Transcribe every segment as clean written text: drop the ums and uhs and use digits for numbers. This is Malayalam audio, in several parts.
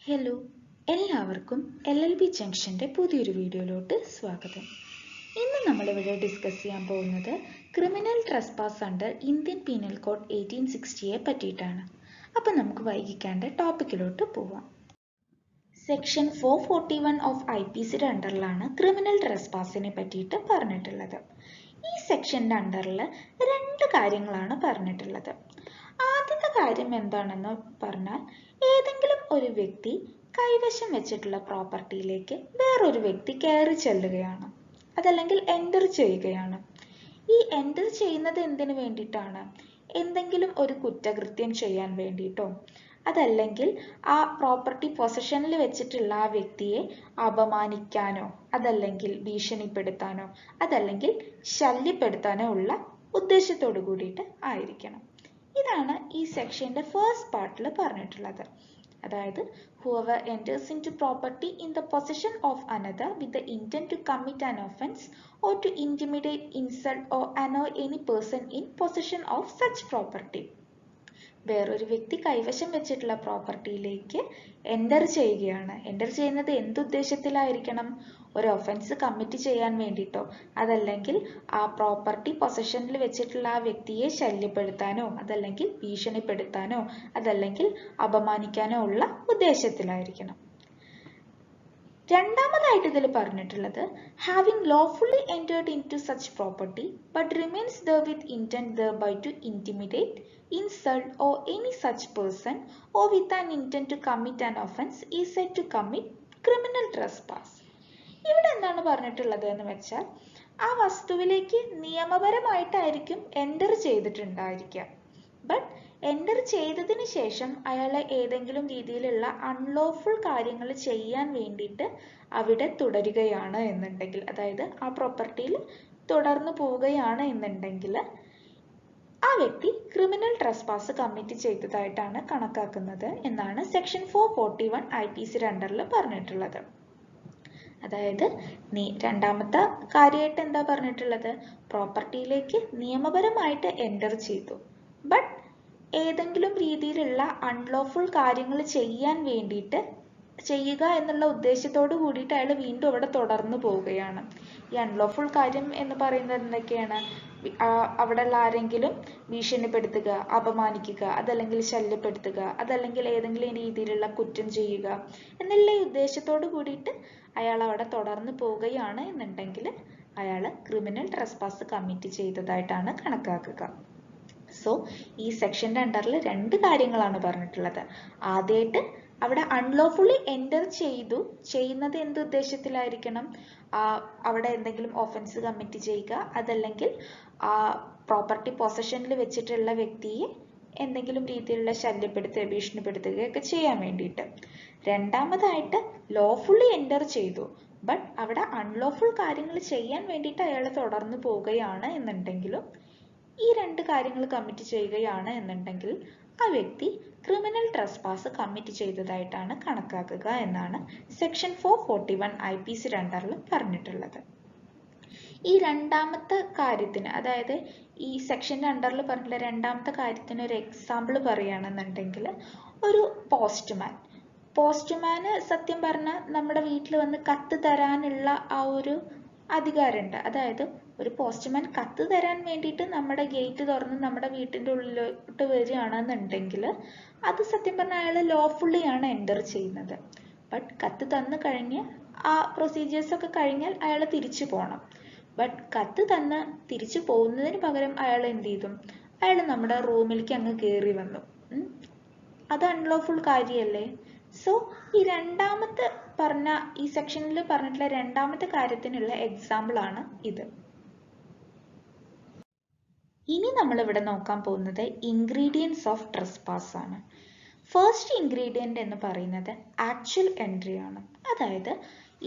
ഹലോ, എല്ലാവർക്കും LLB ജംഗ്ഷൻ്റെ പുതിയൊരു വീഡിയോയിലോട്ട് സ്വാഗതം. ഇന്ന് നമ്മളിവിടെ ഡിസ്കസ് ചെയ്യാൻ പോകുന്നത് criminal trespass under Indian penal code 1860യെ പറ്റിയിട്ടാണ്. അപ്പം നമുക്ക് വൈകിക്കാണ്ട് ടോപ്പിക്കിലോട്ട് പോവാം. സെക്ഷൻ 441 ഓഫ് IPCയുടെ അണ്ടറിലാണ് ക്രിമിനൽ ട്രസ്പാസിനെ പറ്റിയിട്ട് പറഞ്ഞിട്ടുള്ളത്. ഈ സെക്ഷൻ്റെ അണ്ടറിൽ രണ്ട് കാര്യങ്ങളാണ് പറഞ്ഞിട്ടുള്ളത്. ആദ്യത്തെ കാര്യം എന്താണെന്ന് പറഞ്ഞാൽ, ഏതെങ്കിലും ഒരു വ്യക്തി കൈവശം വെച്ചിട്ടുള്ള പ്രോപ്പർട്ടിയിലേക്ക് വേറൊരു വ്യക്തി കയറി ചെല്ലുകയാണ്, അതല്ലെങ്കിൽ എൻ്റർ ചെയ്യുകയാണ്. ഈ എൻ്റർ ചെയ്യുന്നത് എന്തിനു വേണ്ടിയിട്ടാണ്? എന്തെങ്കിലും ഒരു കുറ്റകൃത്യം ചെയ്യാൻ വേണ്ടിയിട്ടോ, അതല്ലെങ്കിൽ ആ പ്രോപ്പർട്ടി പൊസഷനിൽ വെച്ചിട്ടുള്ള ആ വ്യക്തിയെ അപമാനിക്കാനോ, അതല്ലെങ്കിൽ ഭീഷണിപ്പെടുത്താനോ, അതല്ലെങ്കിൽ ശല്യപ്പെടുത്താനോ ഉള്ള ഉദ്ദേശത്തോടു കൂടിയിട്ട് ആയിരിക്കണം. ഇതാണ് ഈ സെക്ഷൻ്റെ ഫസ്റ്റ് പാർട്ടിൽ പറഞ്ഞിട്ടുള്ളത്. അതായത് whoever enters into property in the possession of another with the intent to commit an offense or to intimidate, insult or annoy any person in possession of such property. വേറൊരു വ്യക്തി കൈവശം വെച്ചിട്ടുള്ള പ്രോപ്പർട്ടിയിലേക്ക് എൻ്റർ ചെയ്യുകയാണ്. എൻ്റർ ചെയ്യുന്നത് എന്തുദ്ദേശത്തിലായിരിക്കണം? ഒരു ഒഫൻസ് കമ്മിറ്റ് ചെയ്യാൻ വേണ്ടിയിട്ടോ, അതല്ലെങ്കിൽ ആ പ്രോപ്പർട്ടി പൊസഷനിൽ വെച്ചിട്ടുള്ള ആ വ്യക്തിയെ ശല്യപ്പെടുത്താനോ, അതല്ലെങ്കിൽ ഭീഷണിപ്പെടുത്താനോ, അതല്ലെങ്കിൽ അപമാനിക്കാനോ ഉള്ള ഉദ്ദേശത്തിലായിരിക്കണം. രണ്ടാമതായിട്ട് ഇതിൽ പറഞ്ഞിട്ടുള്ളത് having lawfully entered into such property but remains there with intent thereby to intimidate, insult or any such person or with an intent to commit an offense is said to commit criminal trespass. ഇവിടെ എന്താണ് പറഞ്ഞിട്ടുള്ളത് എന്ന് വെച്ചാൽ, ആ വസ്തുവിലേക്ക് നിയമപരമായിട്ടായിരിക്കും എൻ്റർ ചെയ്തിട്ടുണ്ടായിരിക്കുക. ബട്ട് എൻ്റർ ചെയ്തതിന് ശേഷം അയാളെ ഏതെങ്കിലും രീതിയിലുള്ള അൺലോഫുൾ കാര്യങ്ങൾ ചെയ്യാൻ വേണ്ടിയിട്ട് അവിടെ തുടരുകയാണ് എന്നുണ്ടെങ്കിൽ, അതായത് ആ പ്രോപ്പർട്ടിയിൽ തുടർന്നു പോവുകയാണ് എന്നുണ്ടെങ്കിൽ ആ വ്യക്തി ക്രിമിനൽ ട്രസ്പാസ് കമ്മിറ്റ് ചെയ്തതായിട്ടാണ് കണക്കാക്കുന്നത് എന്നാണ് സെക്ഷൻ 441 IPCയുടെ അണ്ടറിൽ പറഞ്ഞിട്ടുള്ളത്. അതായത് രണ്ടാമത്തെ കാര്യമായിട്ട് എന്താ പറഞ്ഞിട്ടുള്ളത്? പ്രോപ്പർട്ടിയിലേക്ക് നിയമപരമായിട്ട് എൻ്റർ ചെയ്തു, ബട്ട് ഏതെങ്കിലും രീതിയിലുള്ള അൺലോഫുൾ കാര്യങ്ങൾ ചെയ്യാൻ വേണ്ടിയിട്ട് ചെയ്യുക എന്നുള്ള ഉദ്ദേശത്തോടു കൂടിയിട്ട് അയാൾ വീണ്ടും അവിടെ തുടർന്നു പോവുകയാണ്. ഈ അൺലോഫുൾ കാര്യം എന്ന് പറയുന്നത് എന്തൊക്കെയാണ്? അവിടെയുള്ള ആരെങ്കിലും ഭീഷണിപ്പെടുത്തുക, അപമാനിക്കുക, അതല്ലെങ്കിൽ ശല്യപ്പെടുത്തുക, അതല്ലെങ്കിൽ ഏതെങ്കിലും രീതിയിലുള്ള കുറ്റം ചെയ്യുക എന്നുള്ള ഈ ഉദ്ദേശത്തോടു കൂടിയിട്ട് അയാൾ അവിടെ തുടർന്നു പോവുകയാണ് എന്നുണ്ടെങ്കിൽ അയാൾ ക്രിമിനൽ ട്രസ്പാസ് കമ്മിറ്റ് ചെയ്തതായിട്ടാണ് കണക്കാക്കുക. സോ ഈ സെക്ഷൻ്റെ അണ്ടറിൽ രണ്ട് കാര്യങ്ങളാണ് പറഞ്ഞിട്ടുള്ളത്. ആദ്യമായിട്ട് അവിടെ അൺലോഫുള്ളി എൻ്റർ ചെയ്യുന്നത് എന്ത് ഉദ്ദേശത്തിലായിരിക്കണം? അവിടെ എന്തെങ്കിലും ഒഫൻസ് കമ്മിറ്റ് ചെയ്യുക, അതല്ലെങ്കിൽ ആ പ്രോപ്പർട്ടി പൊസഷനിൽ വെച്ചിട്ടുള്ള വ്യക്തിയെ എന്തെങ്കിലും രീതിയിലുള്ള ശല്യപ്പെടുത്തുക, ഭീഷണിപ്പെടുത്തുകയൊക്കെ ചെയ്യാൻ വേണ്ടിയിട്ട്. രണ്ടാമതായിട്ട് ലോഫുള്ളി എൻ്റർ ചെയ്തു, ബട്ട് അവിടെ അൺലോഫുൾ കാര്യങ്ങൾ ചെയ്യാൻ വേണ്ടിയിട്ട് അയാൾ തുടർന്നു പോവുകയാണ് എന്നുണ്ടെങ്കിലും, ഈ രണ്ട് കാര്യങ്ങൾ കമ്മിറ്റ് ചെയ്യുകയാണ് എന്നുണ്ടെങ്കിൽ ആ വ്യക്തി ക്രിമിനൽ ട്രസ്പാസ് കമ്മിറ്റ് ചെയ്തതായിട്ടാണ് കണക്കാക്കുക എന്നാണ് സെക്ഷൻ 441 IPCയുടെ അണ്ടറിൽ പറഞ്ഞിട്ടുള്ളത്. ഈ രണ്ടാമത്തെ കാര്യത്തിന്, അതായത് ഈ സെക്ഷൻ്റെ അണ്ടറിൽ പറഞ്ഞിട്ടുള്ള രണ്ടാമത്തെ കാര്യത്തിന് ഒരു എക്സാമ്പിൾ പറയുകയാണെന്നുണ്ടെങ്കിൽ, ഒരു പോസ്റ്റ്മാന് സത്യം പറഞ്ഞാൽ നമ്മുടെ വീട്ടിൽ വന്ന് കത്ത് തരാനുള്ള ആ ഒരു അധികാരമുണ്ട്. അതായത് ഒരു പോസ്റ്റ്മാൻ കത്ത് തരാൻ വേണ്ടിയിട്ട് നമ്മുടെ ഗേറ്റ് തുറന്ന് നമ്മുടെ വീട്ടിൻ്റെ ഉള്ളിലോട്ട് വരികയാണെന്നുണ്ടെങ്കിൽ അത് സത്യം പറഞ്ഞാൽ അയാൾ ലോഫുള്ളിയാണ് എൻ്റർ ചെയ്യുന്നത്. ബട്ട് കത്ത് തന്നു കഴിഞ്ഞ് ആ പ്രൊസീജിയേഴ്സൊക്കെ കഴിഞ്ഞാൽ അയാൾ തിരിച്ചു പോകണം. ബട്ട് കത്ത് തന്ന് തിരിച്ചു പോകുന്നതിന് പകരം അയാൾ എന്ത് ചെയ്തു? അയാൾ നമ്മുടെ റൂമിലേക്ക് അങ്ങ് കയറി വന്നു. അത് അൺലോഫുൾ കാര്യമല്ലേ? സോ ഈ രണ്ടാമത്തെ ഈ സെക്ഷനിൽ പറഞ്ഞിട്ടുള്ള രണ്ടാമത്തെ കാര്യത്തിനുള്ള എക്സാമ്പിൾ ആണ് ഇത്. ഇനി നമ്മളിവിടെ നോക്കാൻ പോകുന്നത് ഇൻഗ്രീഡിയൻസ് ഓഫ് ട്രസ്പാസ് ആണ്. ഫസ്റ്റ് ഇൻഗ്രീഡിയൻ്റ് എന്ന് പറയുന്നത് ആക്ച്വൽ എൻട്രി ആണ്. അതായത്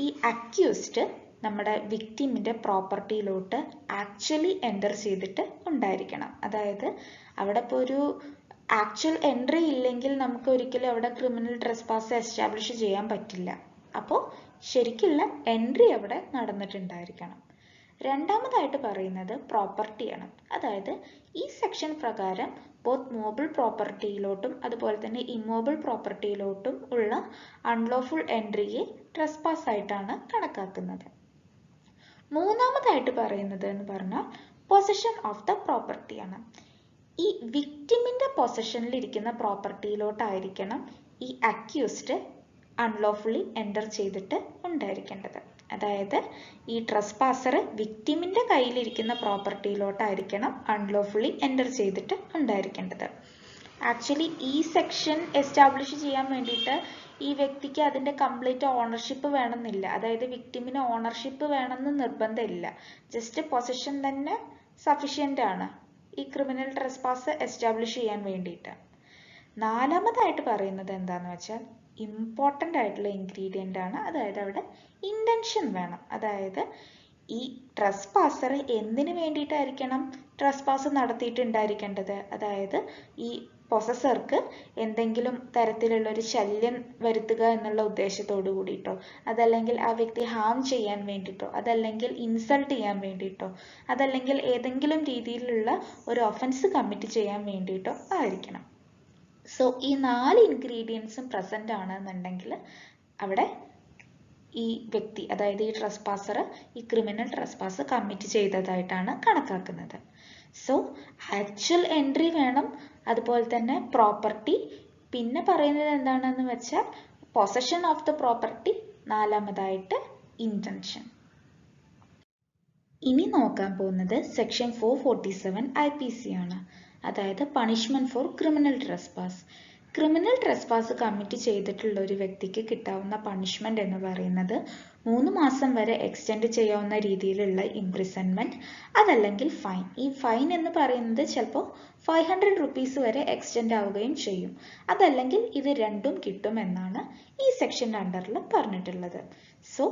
ഈ അക്യൂസ്ഡ് നമ്മുടെ വിക്ടിമിൻ്റെ പ്രോപ്പർട്ടിയിലോട്ട് ആക്ച്വലി എൻ്റർ ചെയ്തിട്ട് ഉണ്ടായിരിക്കണം. അതായത് അവിടെ ഇപ്പോൾ ഒരു ആക്ച്വൽ എൻട്രി ഇല്ലെങ്കിൽ നമുക്ക് ഒരിക്കലും അവിടെ ക്രിമിനൽ ട്രസ്പാസ് എസ്റ്റാബ്ലിഷ് ചെയ്യാൻ പറ്റില്ല. അപ്പോൾ ശരിക്കുള്ള എൻട്രി അവിടെ നടന്നിട്ടുണ്ടായിരിക്കണം. രണ്ടാമതായിട്ട് പറയുന്നത് പ്രോപ്പർട്ടിയാണ്. അതായത് ഈ സെക്ഷൻ പ്രകാരം ബോത്ത് മൂവബിൾ പ്രോപ്പർട്ടിയിലോട്ടും അതുപോലെ തന്നെ ഇമ്മൂവബിൾ പ്രോപ്പർട്ടിയിലോട്ടും ഉള്ള അൺലോഫുൾ എൻട്രിയെ ട്രസ്പാസ് ആയിട്ടാണ് കണക്കാക്കുന്നത്. മൂന്നാമതായിട്ട് പറയുന്നത് എന്ന് പറഞ്ഞാൽ പൊസഷൻ ഓഫ് ദ പ്രോപ്പർട്ടിയാണ്. ഈ വിക്ടിമിന്റെ പൊസഷനിൽ ഇരിക്കുന്ന പ്രോപ്പർട്ടിയിലോട്ടായിരിക്കണം ഈ അക്യൂസ്ഡ് അൺലോഫുള്ളി എൻ്റർ ചെയ്തിട്ട് ഉണ്ടായിരിക്കേണ്ടത്. അതായത് ഈ ട്രസ്പാസർ വിക്ടിമിന്റെ കയ്യിലിരിക്കുന്ന പ്രോപ്പർട്ടിയിലോട്ടായിരിക്കണം അൺലോഫുള്ളി എൻ്റർ ചെയ്തിട്ട് ഉണ്ടായിരിക്കേണ്ടത്. ആക്ച്വലി ഈ സെക്ഷൻ എസ്റ്റാബ്ലിഷ് ചെയ്യാൻ വേണ്ടിയിട്ട് ഈ വ്യക്തിക്ക് അതിൻ്റെ കംപ്ലീറ്റ് ഓണർഷിപ്പ് വേണമെന്നില്ല. അതായത് വിക്ടിമിന് ഓണർഷിപ്പ് വേണമെന്ന് നിർബന്ധമില്ല. ജസ്റ്റ് പൊസഷൻ തന്നെ സഫിഷ്യൻ്റ് ആണ് ഈ ക്രിമിനൽ ട്രസ്പാസ് എസ്റ്റാബ്ലിഷ് ചെയ്യാൻ വേണ്ടിയിട്ട്. നാലാമതായിട്ട് പറയുന്നത് എന്താണെന്ന് വെച്ചാൽ ഇമ്പോർട്ടൻ്റ് ആയിട്ടുള്ള ഇൻഗ്രീഡിയൻ്റ് ആണ്. അതായത് അവിടെ ഇൻറ്റൻഷൻ വേണം. അതായത് ഈ ട്രസ്പാസർ എന്തിനു വേണ്ടിയിട്ടായിരിക്കണം ട്രസ്പാസ് നടത്തിയിട്ടുണ്ടായിരിക്കേണ്ടത്? അതായത് ഈ പൊസസർക്ക് എന്തെങ്കിലും തരത്തിലുള്ള ഒരു ശല്യം വരുത്തുക എന്നുള്ള ഉദ്ദേശത്തോടു കൂടിയിട്ടോ, അതല്ലെങ്കിൽ ആ വ്യക്തി ഹാം ചെയ്യാൻ വേണ്ടിയിട്ടോ, അതല്ലെങ്കിൽ ഇൻസൾട്ട് ചെയ്യാൻ വേണ്ടിയിട്ടോ, അതല്ലെങ്കിൽ ഏതെങ്കിലും രീതിയിലുള്ള ഒരു ഒഫൻസ് കമ്മിറ്റ് ചെയ്യാൻ വേണ്ടിയിട്ടോ ആയിരിക്കണം. സോ ഈ 4 ഇൻഗ്രീഡിയൻസും പ്രസന്റ് ആണെന്നുണ്ടെങ്കിൽ അവിടെ ഈ വ്യക്തി, അതായത് ഈ ട്രസ്പാസർ ഈ ക്രിമിനൽ ട്രസ്പാസ് കമ്മിറ്റ് ചെയ്തതായിട്ടാണ് കണക്കാക്കുന്നത്. സോ ആക്ച്വൽ എൻട്രി വേണം, അതുപോലെ തന്നെ പ്രോപ്പർട്ടി, പിന്നെ പറയുന്നത് എന്താണെന്ന് വെച്ചാൽ പൊസഷൻ ഓഫ് ദ പ്രോപ്പർട്ടി, നാലാമതായിട്ട് ഇന്റൻഷൻ. ഇനി നോക്കാൻ പോകുന്നത് സെക്ഷൻ 447 IPC ആണ്. അതായത് punishment for criminal trespass. Criminal trespass commit ചെയ്തിട്ടുള്ള ഒരു വ്യക്തിക്ക് കിട്ടാവുന്ന പണിഷ്മെന്റ് എന്ന് പറയുന്നത് 3 മാസം വരെ എക്സ്റ്റെൻഡ് ചെയ്യാവുന്ന രീതിയിലുള്ള ഇംപ്രിസൺമെന്റ്, അതല്ലെങ്കിൽ ഫൈൻ. ഈ ഫൈൻ എന്ന് പറയുന്നത് ചിലപ്പോൾ 500 rupees വരെ എക്സ്റ്റെൻഡ് ആവുകയും ചെയ്യും. അതല്ലെങ്കിൽ ഇത് രണ്ടും കിട്ടും എന്നാണ് ഈ സെക്ഷൻ്റെ അണ്ടറിൽ പറഞ്ഞിട്ടുള്ളത്. സോ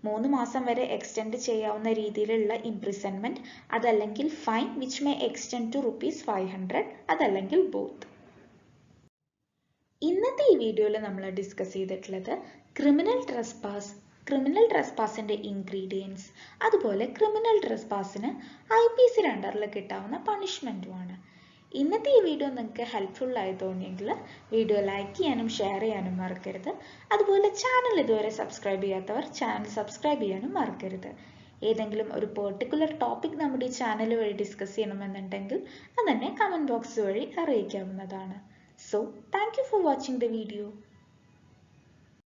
3 മാസം വരെ എക്സ്റ്റെൻഡ് ചെയ്യാവുന്ന രീതിയിലുള്ള ഇംപ്രിസൺമെന്റ്, അതല്ലെങ്കിൽ fine which may extend to ₹500, അതല്ലെങ്കിൽ ബോത്ത്. ഇന്നത്തെ ഈ വീഡിയോയിൽ നമ്മൾ ഡിസ്കസ് ചെയ്തിട്ടുള്ളത് ക്രിമിനൽ ട്രസ്പാസിന്റെ ഇൻഗ്രീഡിയൻസ്, അതുപോലെ ക്രിമിനൽ ട്രസ്പാസിന് IPC അണ്ടറിൽ കിട്ടാവുന്ന പണിഷ്മെന്റുമാണ്. ഇന്നത്തെ ഈ വീഡിയോ നിങ്ങൾക്ക് ഹെൽപ്ഫുൾ ആയി തോന്നിയെങ്കിൽ വീഡിയോ ലൈക്ക് ചെയ്യാനും ഷെയർ ചെയ്യാനും മറക്കരുത്. അതുപോലെ ചാനൽ ഇതുവരെ സബ്സ്ക്രൈബ് ചെയ്യാത്തവർ ചാനൽ സബ്സ്ക്രൈബ് ചെയ്യാനും മറക്കരുത്. ഏതെങ്കിലും ഒരു പെർട്ടിക്കുലർ ടോപ്പിക് നമ്മുടെ ഈ ചാനൽ വഴി ഡിസ്കസ് ചെയ്യണമെന്നുണ്ടെങ്കിൽ അതെന്നെ കമന്റ് ബോക്സ് വഴി അറിയിക്കാവുന്നതാണ്. So, thank you for watching the video.